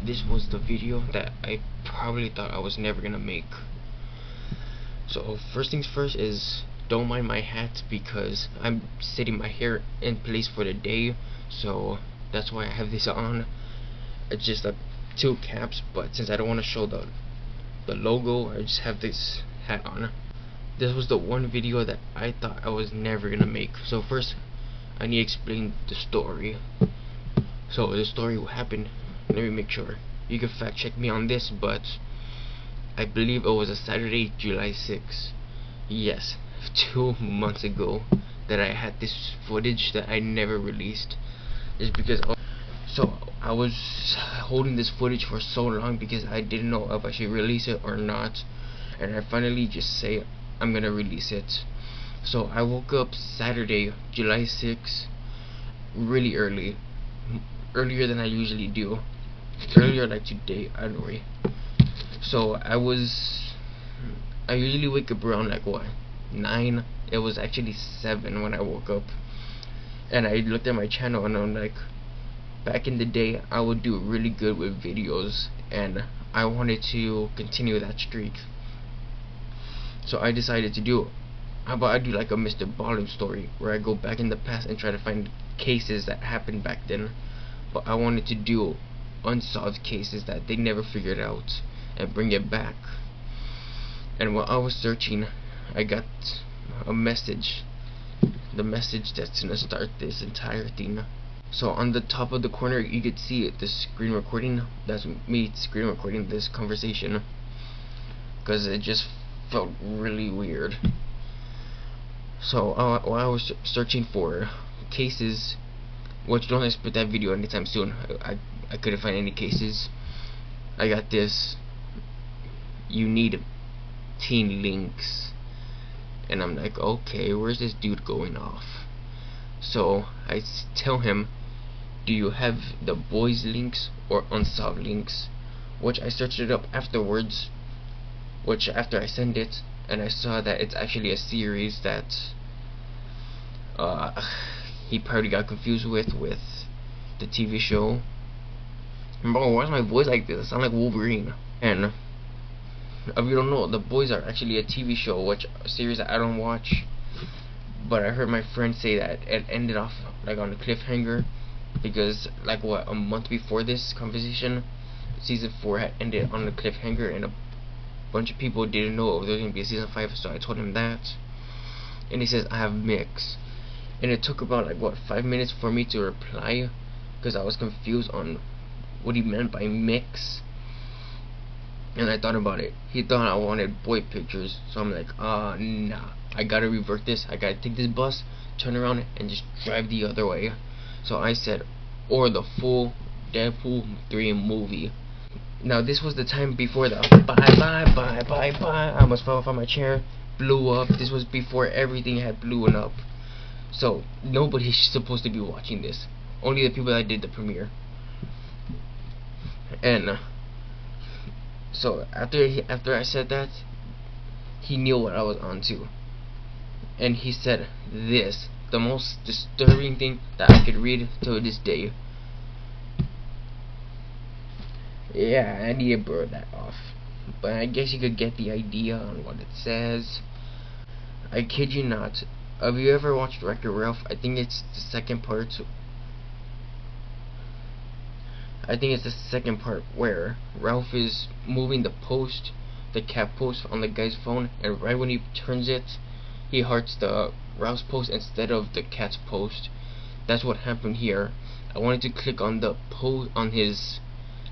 this was the video that I probably thought I was never gonna make. So first things first is, don't mind my hat because I'm setting my hair in place for the day, so that's why I have this on. It's just like two caps, but since I don't want to show the logo, I just have this hat on. This was the one video that I thought I was never gonna make. So first I need to explain the story. So the story will happen, let me make sure, you can fact check me on this, but I believe it was a Saturday, July 6th. Yes, 2 months ago that I had this footage that I never released. Is because I was holding this footage for so long because I didn't know if I should release it or not, and I finally just say I'm gonna release it. So I woke up Saturday, July 6th, really early, earlier than I usually do, earlier like today, I don't know. So I usually wake up around like what, 9. It was actually 7 when I woke up, and I looked at my channel and I'm like, back in the day I would do really good with videos, and I wanted to continue that streak. So I decided to do, how about I do like a Mr. Ballin story where I go back in the past and try to find cases that happened back then, but I wanted to do unsolved cases that they never figured out and bring it back. And while I was searching, I got a message, the message that's gonna start this entire thing. So on the top of the corner you could see it, the screen recording. That's me screen recording this conversation, because it just felt really weird. So while I was searching for cases, which don't expect that video anytime soon, I couldn't find any cases. I got this, you need teen links, and I'm like, okay, where's this dude going off? So I tell him, do you have the boys links or unsolved links? Which I searched it up afterwards, which after I sent it, and I saw that it's actually a series that he probably got confused with the TV show. Bro, why's my voice like this? I sound like Wolverine. And if you don't know, The Boys are actually a TV show, which a series that I don't watch, but I heard my friend say that it ended off like on a cliffhanger, because like what, a month before this conversation, season 4 had ended on a cliffhanger, and a bunch of people didn't know there was going to be a season 5. So I told him that, and he says I have mix, and it took about like what, 5 minutes for me to reply, because I was confused on what he meant by mix. And I thought about it. He thought I wanted boy pictures, so I'm like, nah, I gotta revert this. I gotta take this bus, turn around, and just drive the other way. So I said, or the full Deadpool 3 movie. Now this was the time before the bye. I almost fell off on my chair, blew up. This was before everything had blown up. So nobody's supposed to be watching this. Only the people that did the premiere. And so after I said that, he knew what I was on to, and he said this, the most disturbing thing that I could read to this day. Yeah, I need to blur that off, but I guess you could get the idea on what it says. I kid you not. Have you ever watched Wreck-It Ralph? I think it's the second part. Where Ralph is moving the post, the cat post on the guy's phone, and right when he turns it, he hearts the Ralph's post instead of the cat's post. That's what happened here. I wanted to click on the post on his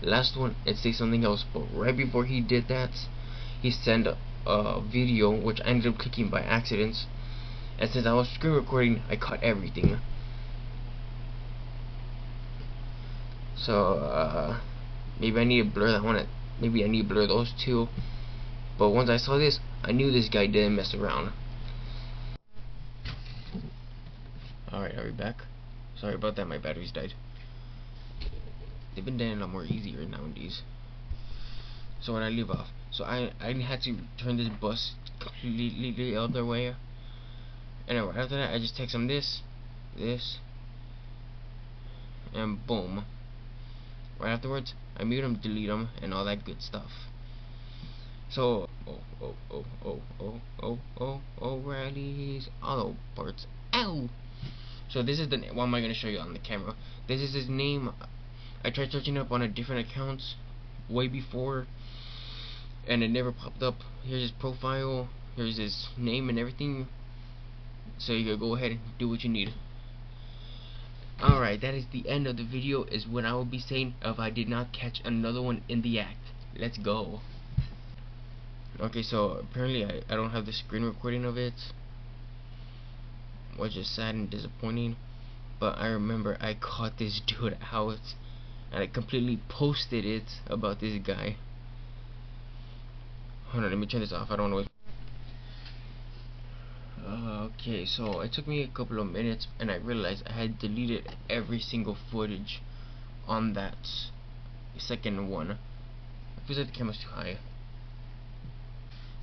last one and say something else, but right before he did that, he sent a video which I ended up clicking by accident, and since I was screen recording, I caught everything. So maybe I need to blur that one. Maybe I need to blur those two. But once I saw this, I knew this guy didn't mess around. Alright, are we back? Sorry about that, my batteries died. They've been dying a lot more easier nowadays. So when I leave off, so I had to turn this bus completely the other way. And after that, I just text him this, and boom. right afterwards, I mute him, delete him, and all that good stuff. So, O'Reilly's auto parts. Ow! So this is the what am I gonna show you on the camera? This is his name. I tried searching up on a different accounts way before, and it never popped up. Here's his profile. Here's his name and everything. So you can go ahead and do what you need. Alright, that is the end of the video, is what I will be saying if I did not catch another one in the act. Let's go. Okay, so apparently I don't have the screen recording of it, which is sad and disappointing. But I remember I caught this dude out, and I completely posted it about this guy. Hold on, let me turn this off. I don't want to wait. Okay, so it took me a couple of minutes, and I realized I had deleted every single footage on that second one. It feels like the camera's too high.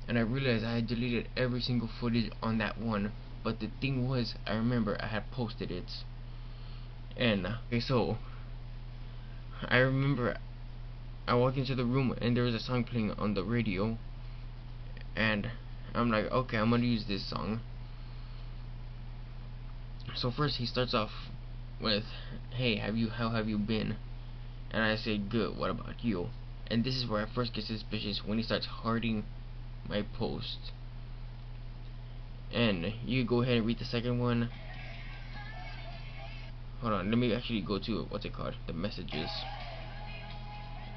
And I realized I had deleted every single footage on that one. But the thing was, I remember I had posted it. And okay, so I remember I walked into the room and there was a song playing on the radio, and I'm like, okay, I'm gonna use this song. So first he starts off with, hey, how have you been? And I say, good, what about you? And this is where I first get suspicious, when he starts hearting my post. And you go ahead and read the second one. Hold on, let me actually go to what's it called, the messages.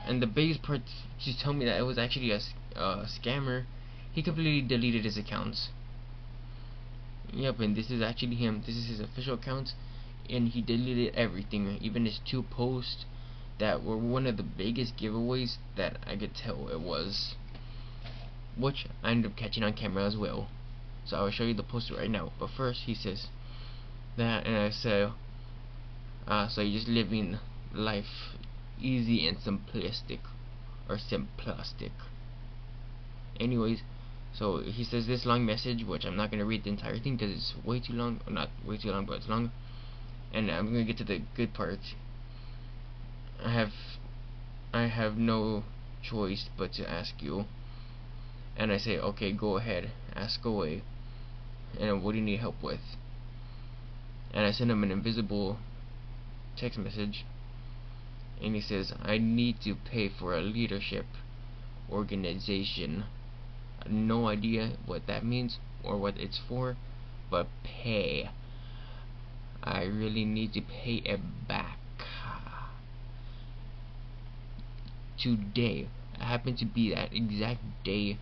And the biggest part to tell me that it was actually a scammer, he completely deleted his accounts. Yep, and this is actually him. This is his official account, and he deleted everything, even his 2 posts that were one of the biggest giveaways that I could tell it was, which I ended up catching on camera as well. So I will show you the post right now. But first he says that, and I say, so you're just living life easy and simplistic, or simplistic. Anyways, so he says this long message, which I'm not going to read the entire thing because it's way too long, or not way too long, but it's long. And I'm going to get to the good part. I have no choice but to ask you. And I say, okay, go ahead, ask away. And what do you need help with? And I send him an invisible text message, and he says, I need to pay for a leadership organization. No idea what that means or what it's for, but pay. I really need to pay it back today. I happen to be that exact day.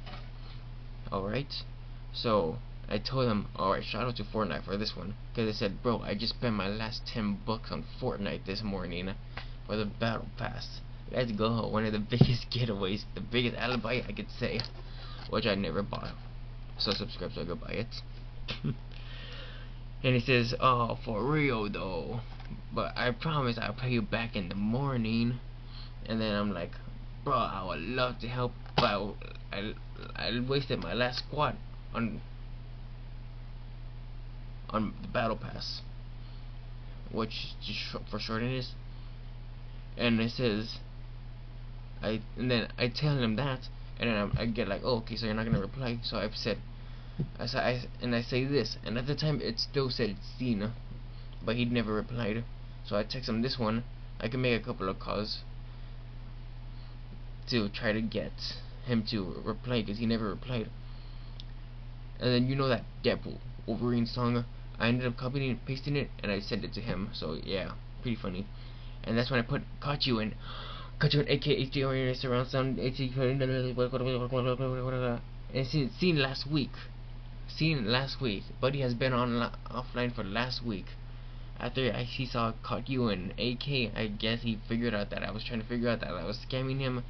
Alright, so I told him, alright, shout out to Fortnite for this one, because I said, bro, I just spent my last 10 bucks on Fortnite this morning for the battle pass. Let's go. One of the biggest getaways, the biggest alibi I could say, which I never bought. So subscribe so I could buy it. And he says, oh, for real though, but I promise I'll pay you back in the morning. And then I'm like, bro, I would love to help, but I wasted my last squad on the battle pass, which just for short it is. And it says, and then I tell him that, and then I get like, oh, okay, so you're not gonna reply. So I've said, I say this, and at the time it still said seen, but he'd never replied. So I text him this one. I can make a couple of calls to try to get him to reply, because he never replied. And then you know that Deadpool Wolverine song, I ended up copying and pasting it, and I sent it to him. So yeah, pretty funny. And that's when I caught you in AK HDR surround sound and seen last week. Buddy has been offline for last week. After he caught you in AK, I guess he figured out that I was trying to figure out that I was scamming him.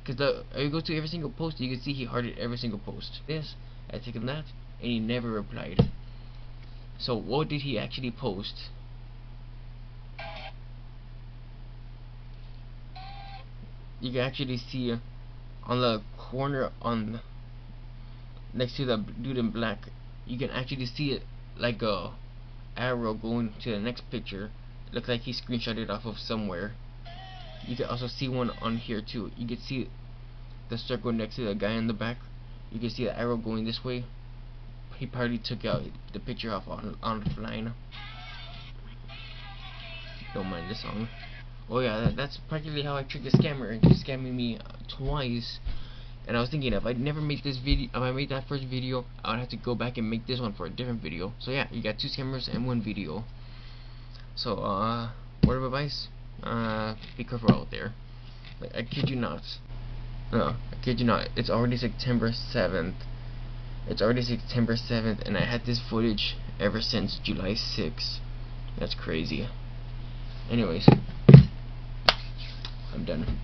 Because you go to every single post, you can see he hearted every single post. This, I took him that, and he never replied. So what did he actually post? You can actually see on the corner next to the dude in black, you can actually see it like a arrow going to the next picture. Looks like he screenshot it off of somewhere. you can also see one on here too. You can see the circle next to the guy in the back. You can see the arrow going this way. He probably took out the picture off online. Don't mind the song. Oh yeah, that's practically how I tricked the scammer into scamming me twice. And I was thinking, if I never made this video, if I made that first video, I would have to go back and make this one for a different video. So yeah, you got 2 scammers and 1 video. So word of advice, be careful out there. Like, I kid you not. No, I kid you not. It's already September 7th. It's already September 7th, and I had this footage ever since July 6th. That's crazy. Anyways, I'm done.